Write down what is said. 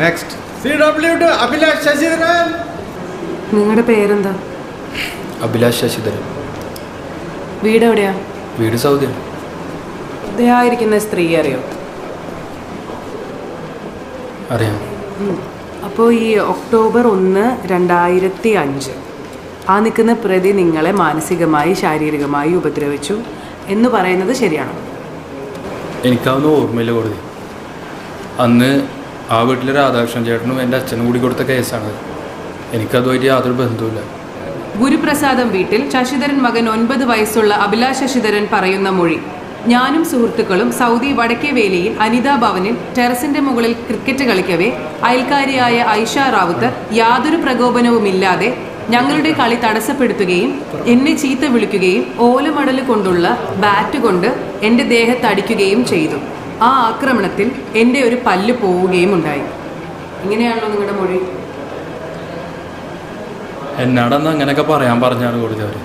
Next CW Abhilash Sasidharan. നിങ്ങളുടെ പേരെന്താ? അഭിലാഷ് ശശിധരൻ. വീട് എവിടെയാ? വീട് സൗദിയാണ്. ഇതായിരിക്കുന്ന സ്ത്രീ അറിയോ? അറിയാം. അപ്പോൾ ഈ ഒക്ടോബർ 1, 2005 ആ നിൽക്കുന്ന പ്രതി നിങ്ങളെ മാനസികമായി ശാരീരികമായി ഉപദ്രവിച്ചു എന്ന് പറയുന്നത് ശരിയാണോ? എനിക്കതൊന്നും ഓർമ്മയില്ല കോടതി. അന്ന് ആ വീട്ടിലെ രാധാകൃഷ്ണൻ ചേട്ടനും എൻ്റെ അച്ഛനും കൂടി കൊടുത്ത കേസാണത്. എനിക്കതുമായിട്ട് യാതൊരു ബന്ധവുമില്ല. ഗുരുപ്രസാദം വീട്ടിൽ ശശിധരൻ മകൻ 9 വയസ്സുള്ള അഭിലാഷ് ശശിധരൻ പറയുന്ന മൊഴി: ഞാനും സുഹൃത്തുക്കളും സൗദി വടക്കേവേലിയിൽ അനിതാ ഭവനിൽ ടെറസിന്റെ മുകളിൽ ക്രിക്കറ്റ് കളിക്കവേ അയൽക്കാരിയായ ഐഷ റാവുത്തർ യാതൊരു പ്രകോപനവുമില്ലാതെ ഞങ്ങളുടെ കളി തടസ്സപ്പെടുത്തുകയും എന്നെ ചീത്ത വിളിക്കുകയും ഓലമടൽ കൊണ്ടുള്ള ബാറ്റ് കൊണ്ട് എൻ്റെ ദേഹത്തടിക്കുകയും ചെയ്തു. ആ ആക്രമണത്തിൽ എൻ്റെ ഒരു പല്ല് പോവുകയും ഉണ്ടായി. ഇങ്ങനെയാണല്ലോ നിങ്ങളുടെ മൊഴി? എന്നോടന്ന് അങ്ങനെയൊക്കെ പറയാൻ പറഞ്ഞാണ് കോടതി അവർ.